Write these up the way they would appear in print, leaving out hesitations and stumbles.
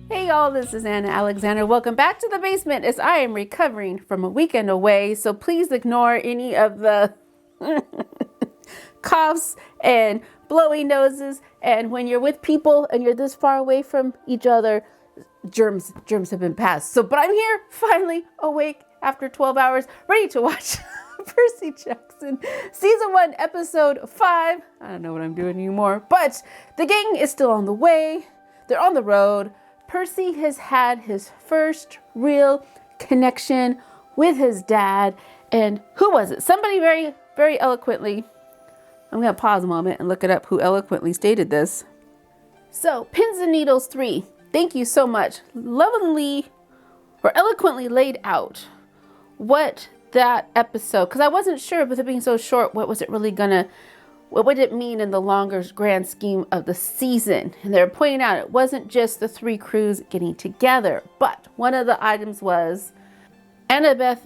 Hey y'all, this is Anna Alexander. Welcome back to the basement as I am recovering from a weekend away. So please ignore any of the coughs and blowy noses. And when you're with people and you're this far away from each other, germs have been passed. But I'm here, finally awake after 12 hours, ready to watch Percy Jackson, season 1, episode 5. I don't know what I'm doing anymore, but the gang is still on the way. They're on the road. Percy has had his first real connection with his dad. And who was it? Somebody very, very eloquently. I'm going to pause a moment and look it up who eloquently stated this. So, Pins and Needles 3. Thank you so much. Lovingly or eloquently laid out what that episode, because I wasn't sure with it being so short, what would it mean in the longer grand scheme of the season? And they're pointing out it wasn't just the 3 crews getting together, but one of the items was Annabeth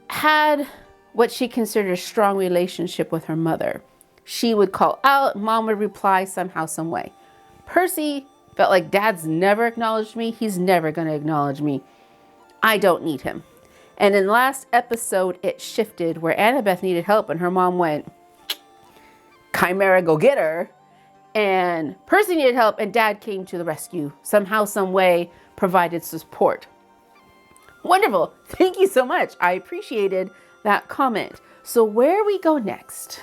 had what she considered a strong relationship with her mother. She would call out, mom would reply somehow, some way. Percy felt like dad's never acknowledged me. He's never going to acknowledge me. I don't need him. And in the last episode, it shifted where Annabeth needed help and her mom went, Chimera, go get her. And Percy needed help and dad came to the rescue. Somehow, some way provided support. Wonderful. Thank you so much. I appreciated that comment. So where we go next?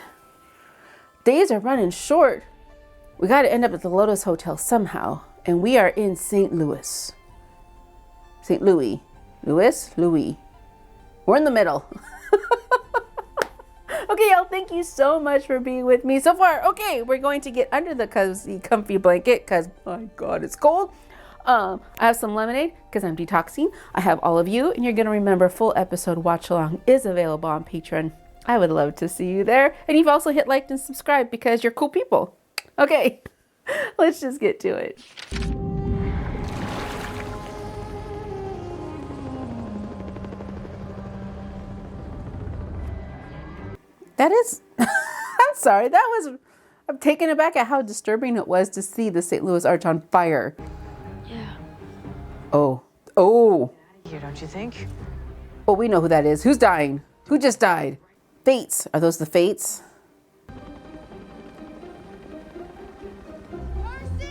Days are running short. We got to end up at the Lotus Hotel somehow. And we are in St. Louis. St. Louis. Louis. We're in the middle. Okay, y'all, thank you so much for being with me so far. Okay, we're going to get under the cozy, comfy blanket because, my God, it's cold. I have some lemonade because I'm detoxing. I have all of you, and you're going to remember full episode watch along is available on Patreon. I would love to see you there. And you've also hit like and subscribe because you're cool people. Okay, let's just get to it. That is, I'm sorry, I'm taken aback at how disturbing it was to see the St. Louis Arch on fire. Yeah. Oh. Here, don't you think? Oh, we know who that is. Who's dying? Who just died? Fates. Are those the Fates?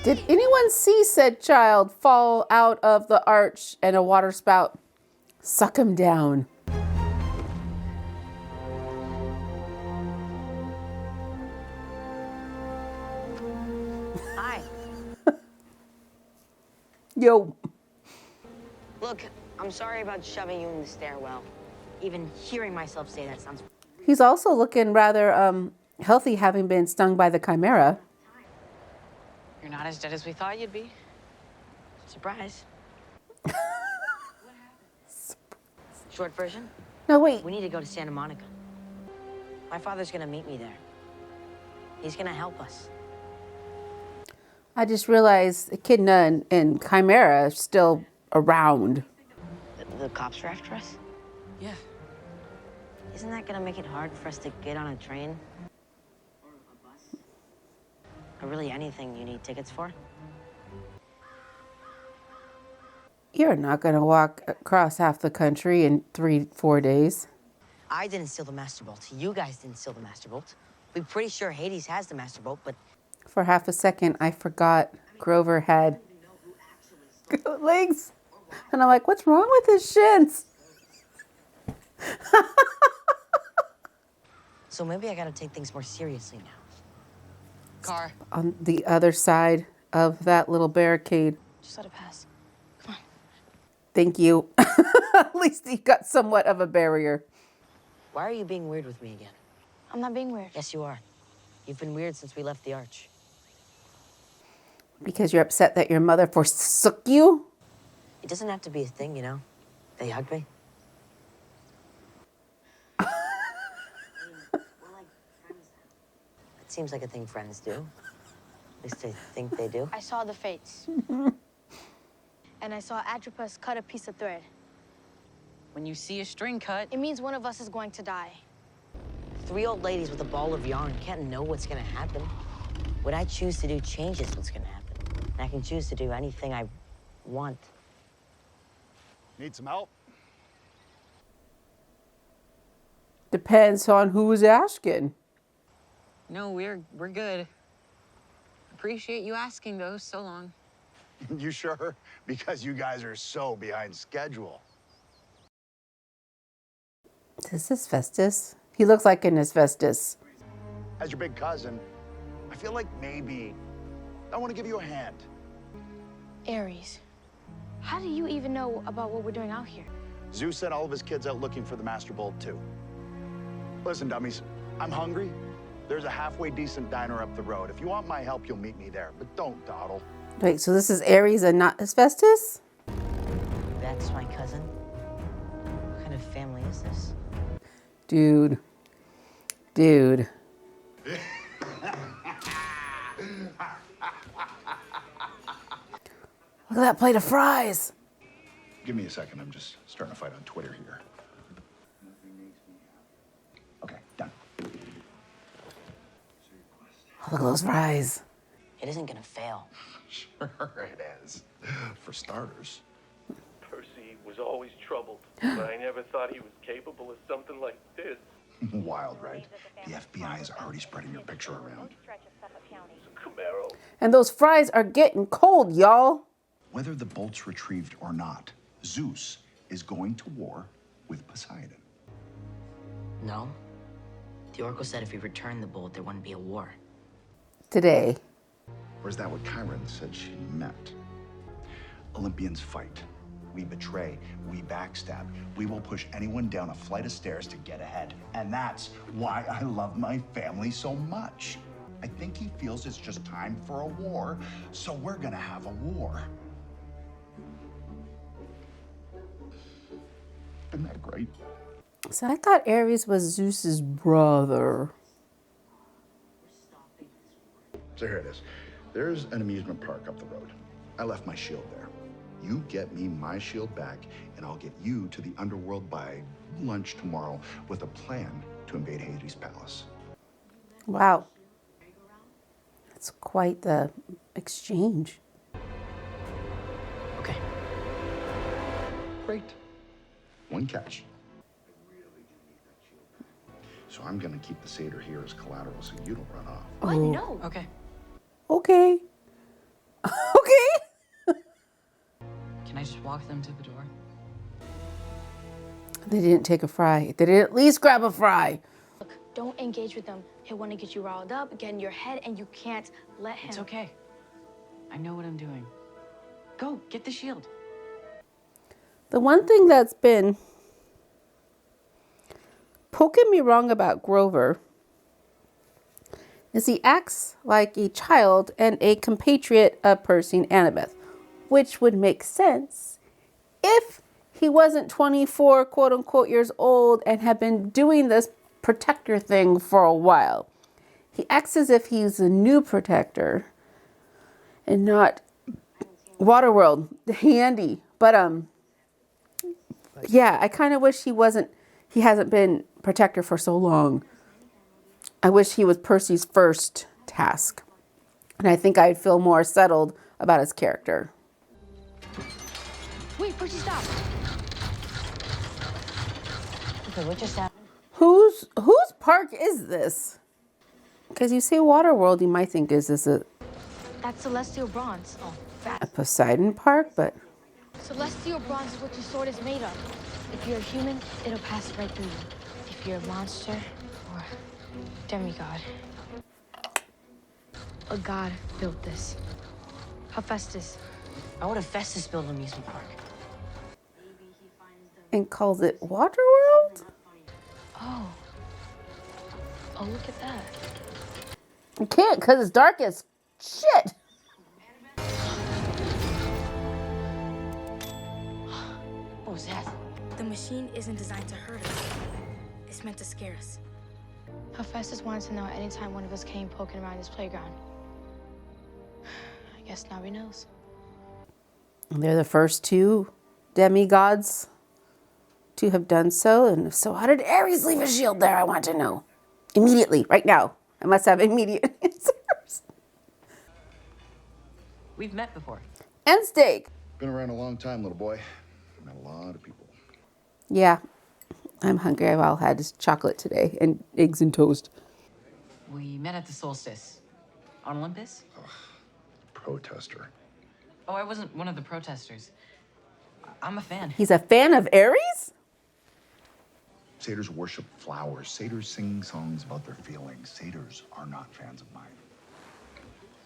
Did anyone see said child fall out of the arch and a water spout suck him down? Hi. Yo. Look, I'm sorry about shoving you in the stairwell. Even hearing myself say that sounds... He's also looking rather healthy, having been stung by the Chimera. You're not as dead as we thought you'd be. Surprise. What happened? Short version? No, wait. We need to go to Santa Monica. My father's gonna meet me there. He's gonna help us. I just realized Echidna and Chimera are still around. The cops are after us? Yeah. Isn't that gonna make it hard for us to get on a train? Or a bus? Or really anything you need tickets for? You're not going to walk across half the country in 3-4 days. I didn't steal the Master Bolt. You guys didn't steal the Master Bolt. We're pretty sure Hades has the Master Bolt, but... For half a second, I forgot Grover had goat legs. And I'm like, what's wrong with his shins? So maybe I gotta take things more seriously now. Car. On the other side of that little barricade. Just let it pass. Come on. Thank you. At least he got somewhat of a barrier. Why are you being weird with me again? I'm not being weird. Yes, you are. You've been weird since we left the arch. Because you're upset that your mother forsook you? It doesn't have to be a thing, you know? They hugged me. It seems like a thing friends do. At least I think they do. I saw the fates. And I saw Atropus cut a piece of thread. When you see a string cut, It means one of us is going to die. 3 old ladies with a ball of yarn can't know what's gonna happen. What I choose to do changes what's gonna happen. And I can choose to do anything I want. Need some help? Depends on who's asking. No, we're good. Appreciate you asking, though, so long. You sure? Because you guys are so behind schedule. Is this Festus? He looks like an asbestos. As your big cousin, I feel like maybe I want to give you a hand. Ares, how do you even know about what we're doing out here? Zeus sent all of his kids out looking for the Master Bolt, too. Listen, dummies, I'm hungry. There's a halfway decent diner up the road. If you want my help, you'll meet me there, but don't dawdle. Wait, so this is Ares and not asbestos? That's my cousin? What kind of family is this? Dude. Dude. Look at that plate of fries. Give me a second. I'm just starting to fight on Twitter here. Okay, done. Look at those fries. It isn't gonna fail. Sure it is. For starters. Percy was always troubled, but I never thought he was capable of something like this. Wild, right? The FBI is already spreading your picture around. Camaro. And those fries are getting cold, y'all. Whether the bolt's retrieved or not, Zeus is going to war with Poseidon. No. The Oracle said if we returned the bolt, there wouldn't be a war. Today. Or is that what Chiron said she meant? Olympians fight. We betray. We backstab. We will push anyone down a flight of stairs to get ahead. And that's why I love my family so much. I think he feels it's just time for a war, so we're gonna have a war. Isn't that great? So I thought Ares was Zeus's brother. So here it is. There's an amusement park up the road. I left my shield there. You get me my shield back, and I'll get you to the underworld by lunch tomorrow with a plan to invade Hades' palace. Wow. That's quite the exchange. Okay. Great. One catch. So I'm gonna keep the satyr here as collateral so you don't run off. What? No. Okay. Okay. Okay. Can I just walk them to the door? They didn't take a fry. They didn't at least grab a fry. Look, don't engage with them. He'll want to get you riled up, get in your head, and you can't let him. It's okay. I know what I'm doing. Go, get the shield. The one thing that's been poking me wrong about Grover is he acts like a child and a compatriot of Percy and Annabeth, which would make sense if he wasn't 24, quote unquote, years old and had been doing this protector thing for a while. He acts as if he's a new protector and not Waterworld, handy. But yeah, I kind of wish he hasn't been protector for so long. I wish he was Percy's first task. And I think I'd feel more settled about his character. Wait, Percy, stop. Okay, what just happened? Whose park is this? Because you say Waterworld, you might think, is this a That's celestial bronze. Oh, a Poseidon park? But celestial bronze is what your sword is made of. If you're a human, it'll pass right through you. If you're a monster or demigod, a god built this. Hephaestus. Why would Festus build an amusement park? and calls it Waterworld? Oh. Oh, look at that. You can't because it's dark as shit. What was that? The machine isn't designed to hurt us. It's meant to scare us. Hephaestus wanted to know anytime one of us came poking around his playground. I guess now he knows. They're the first two demigods to have done so. And if so, how did Ares leave a shield there? I want to know. Immediately, right now. I must have immediate answers. We've met before. And steak. Been around a long time, little boy. Met a lot of people. Yeah, I'm hungry. I've all had is chocolate today and eggs and toast. We met at the solstice. On Olympus? Protester. Oh, I wasn't one of the protesters. I'm a fan. He's a fan of Aries? Satyrs worship flowers. Satyrs sing songs about their feelings. Satyrs are not fans of mine.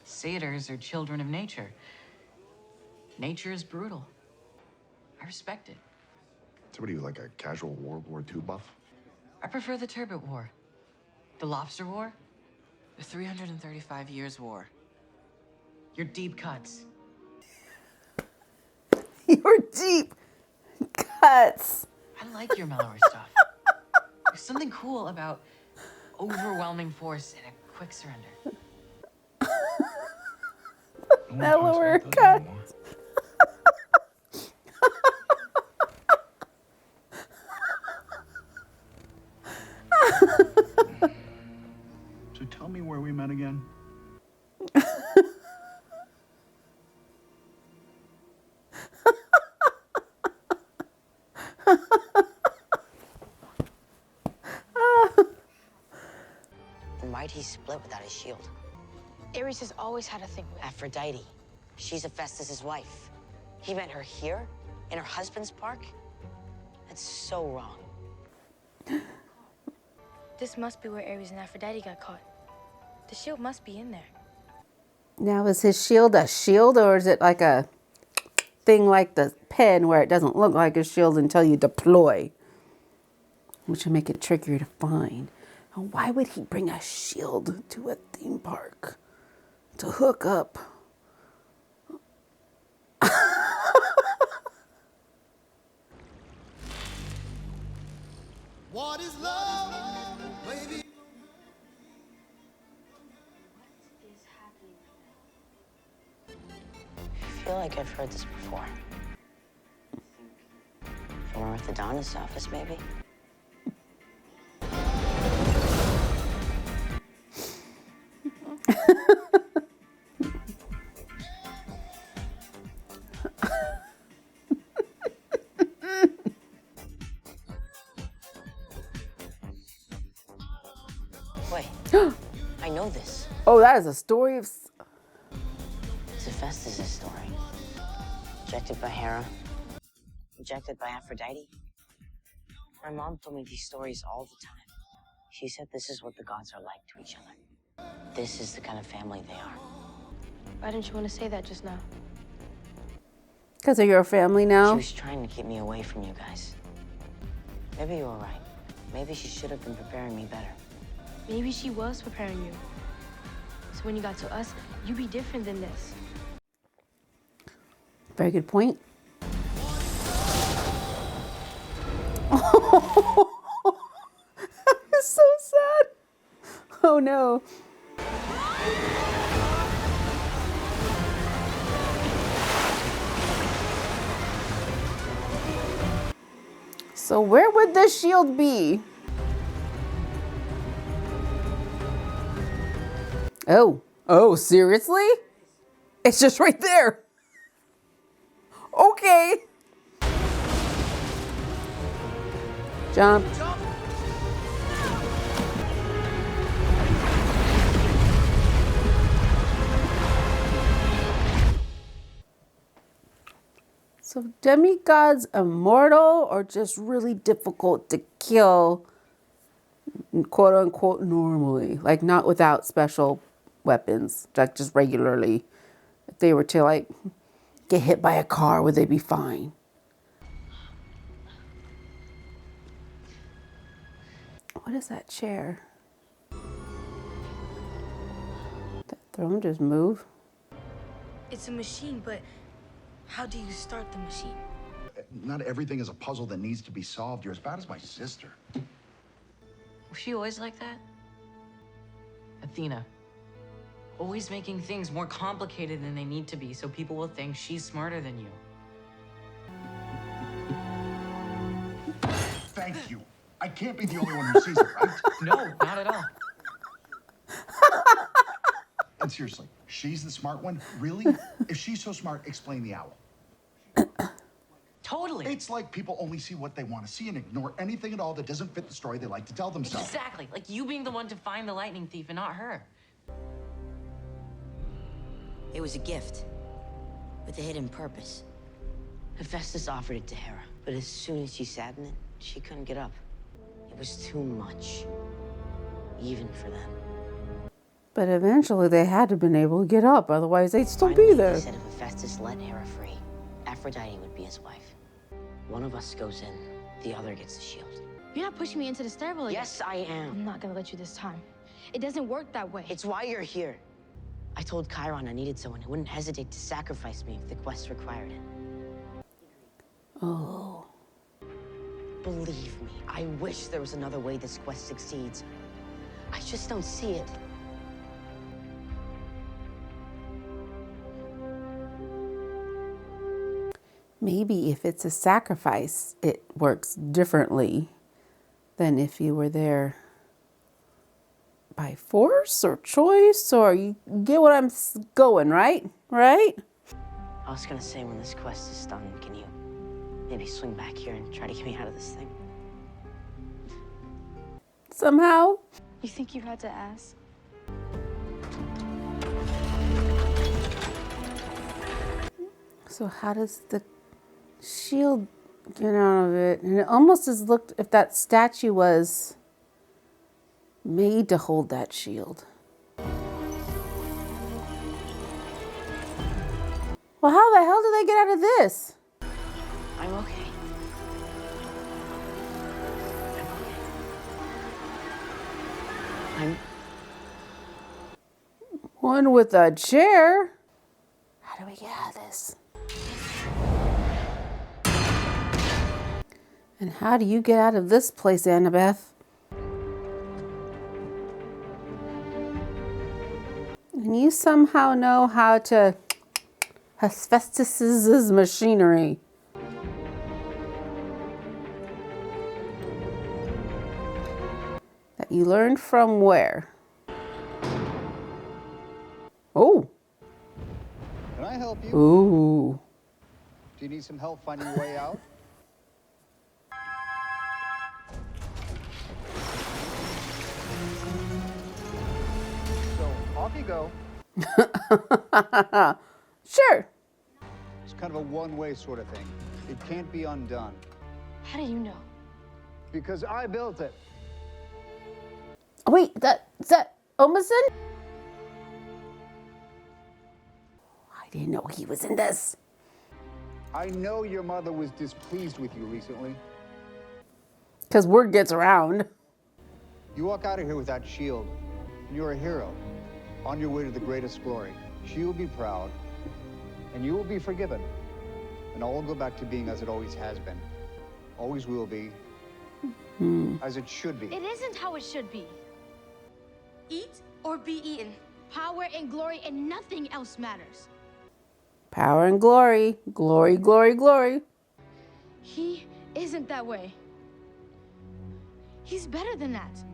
Satyrs are children of nature. Nature is brutal. I respect it. So what are you, like a casual World War II buff? I prefer the Turbot War. The Lobster War. The 335 Years War. Your deep cuts. Your deep cuts. I like your mellower stuff. There's something cool about overwhelming force and a quick surrender. Mellower cuts. So tell me where we met again. And why'd he split without his shield? Ares has always had a thing with Aphrodite. She's Hephaestus' wife. He met her here, in her husband's park? That's so wrong. This must be where Ares and Aphrodite got caught. The shield must be in there. Now, is his shield a shield, or is it like a thing like the pen where it doesn't look like a shield until you deploy? Which will make it trickier to find. And why would he bring a shield to a theme park? To hook up? What is love, baby? I feel like I've heard this before. From our orthodontist's office, maybe? Wait, I know this. Oh, that is a story of... It's Hephaestus' story. Rejected by Hera. Rejected by Aphrodite. My mom told me these stories all the time. She said this is what the gods are like to each other. This is the kind of family they are. Why didn't you want to say that just now? Because of your family She now? was trying to keep me away from you guys. Maybe you were right. Maybe she should have been preparing me better. Maybe she was preparing you. So when you got to us, you'd be different than this. Very good point. It's so sad. Oh no. So where would this shield be? Oh, seriously? It's just right there. Okay. Jump. So demigods immortal or just really difficult to kill, quote unquote, normally? Like not without special weapons, like just regularly. If they were to like get hit by a car, would they be fine? What is that chair? That throne just move? It's a machine, but how do you start the machine? Not everything is a puzzle that needs to be solved. You're as bad as my sister. Was she always like that? Athena. Always making things more complicated than they need to be so people will think she's smarter than you. Thank you. I can't be the only one who sees it, right? No, not at all. And seriously, she's the smart one? Really? If she's so smart, explain the owl. Totally. It's like people only see what they want to see and ignore anything at all that doesn't fit the story they like to tell themselves. Exactly. Like you being the one to find the lightning thief and not her. It was a gift with a hidden purpose. Hephaestus offered it to Hera, but as soon as she sat in it, she couldn't get up. It was too much, even for them. But eventually they had to have been able to get up, otherwise they'd still Finally, be there. They said if Hephaestus let Hera free, Aphrodite would be his wife. One of us goes in, the other gets the shield. You're not pushing me into the stairwell again. Yes, I am. I'm not gonna let you this time. It doesn't work that way. It's why you're here. I told Chiron I needed someone who wouldn't hesitate to sacrifice me if the quest required it. Oh. Believe me, I wish there was another way this quest succeeds. I just don't see it. Maybe if it's a sacrifice, it works differently than if you were there by force or choice, or you get what I'm going, right? Right? I was gonna say, when this quest is done, can you maybe swing back here and try to get me out of this thing? Somehow. You think you had to ask? So how does the shield get out of it? And it almost has looked, if that statue was made to hold that shield. Well, how the hell did they get out of this? I'm okay. I'm One with a chair. How do we get out of this? And how do you get out of this place, Annabeth? And you somehow know how to Hephaestus's machinery. That you learned from where? Oh. Can I help you? Ooh. Do you need some help finding your way out? So, off you go. Sure. It's kind of a one-way sort of thing. It can't be undone. How do you know? Because I built it. Oh, wait, is that Omason? I didn't know he was in this. I know your mother was displeased with you recently. Because word gets around. You walk out of here with that shield, and you're a hero, on your way to the greatest glory. She will be proud, and you will be forgiven. And all will go back to being as it always has been. Always will be. As it should be. It isn't how it should be. Eat or be eaten. Power and glory and nothing else matters. Power and glory. Glory, glory, glory. He isn't that way. He's better than that.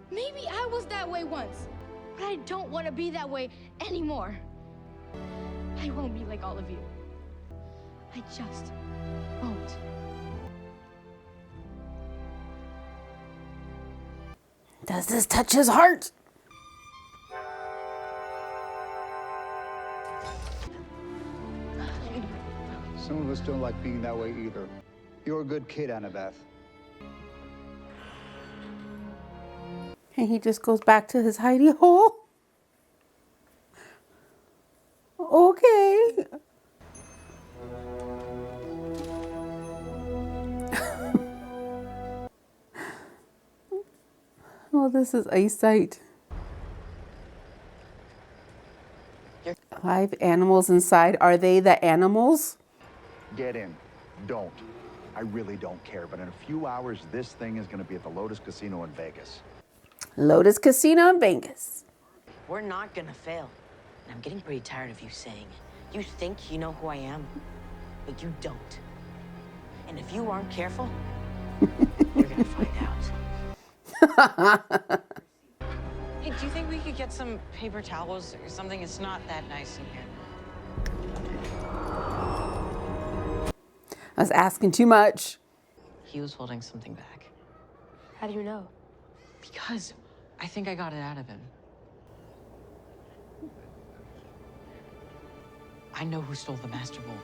Maybe I was that way once, but I don't want to be that way anymore. I won't be like all of you. I just won't. Does this touch his heart? Some of us don't like being that way either. You're a good kid, Annabeth. And he just goes back to his hidey hole. Okay. Oh, this is eyesight. 5 animals inside. Are they the animals? Get in. Don't. I really don't care, but in a few hours, this thing is going to be at the Lotus Casino in Vegas. Lotus Casino in Vegas. We're not gonna fail. And I'm getting pretty tired of you saying it. You think you know who I am, but you don't. And if you aren't careful, you're gonna find out. Hey, do you think we could get some paper towels or something? It's not that nice in here. I was asking too much. He was holding something back. How do you know? Because I think I got it out of him. I know who stole the Master Bowl.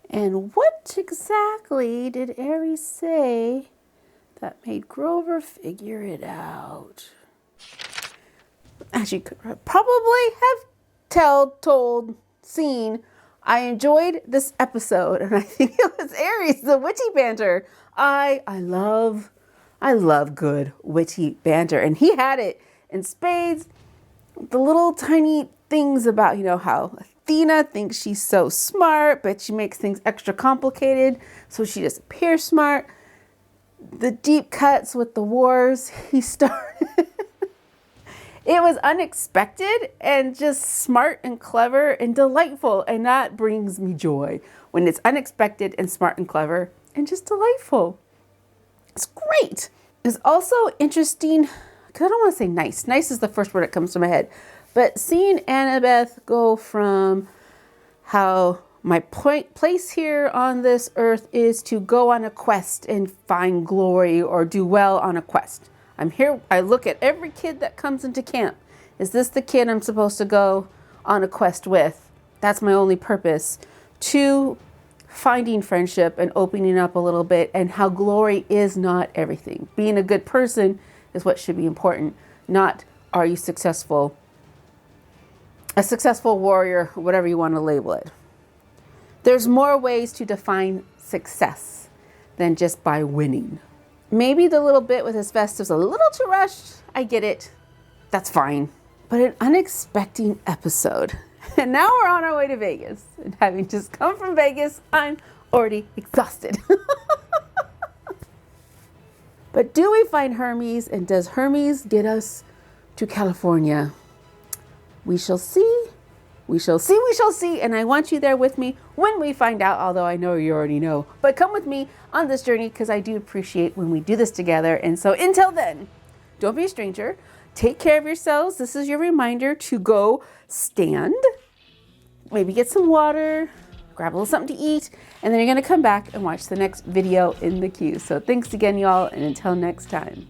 And what exactly did Ares say that made Grover figure it out? As you could probably have seen, I enjoyed this episode, and I think it was Ares, the witty banter. I love good witty banter, and he had it in spades. The little tiny things about, how Athena thinks she's so smart, but she makes things extra complicated, so she just appears smart. The deep cuts with the wars he started. It was unexpected and just smart and clever and delightful, and that brings me joy when it's unexpected and smart and clever and just delightful. It's great. It's also interesting, because I don't want to say nice. Nice is the first word that comes to my head. But seeing Annabeth go from how my place here on this earth is to go on a quest and find glory or do well on a quest. I'm here. I look at every kid that comes into camp. Is this the kid I'm supposed to go on a quest with? That's my only purpose. To finding friendship and opening up a little bit, and how glory is not everything. Being a good person is what should be important, not are you successful. A successful warrior, whatever you want to label it. There's more ways to define success than just by winning. Maybe the little bit with his Festiv's a little too rushed. I get it. That's fine. But an unexpected episode. And now we're on our way to Vegas. And having just come from Vegas, I'm already exhausted. But do we find Hermes? And does Hermes get us to California? We shall see. We shall see. We shall see. And I want you there with me when we find out, although I know you already know. But come with me on this journey, because I do appreciate when we do this together. And so until then, don't be a stranger. Take care of yourselves. This is your reminder to go stand, maybe get some water, grab a little something to eat, and then you're going to come back and watch the next video in the queue. So thanks again, y'all, and until next time.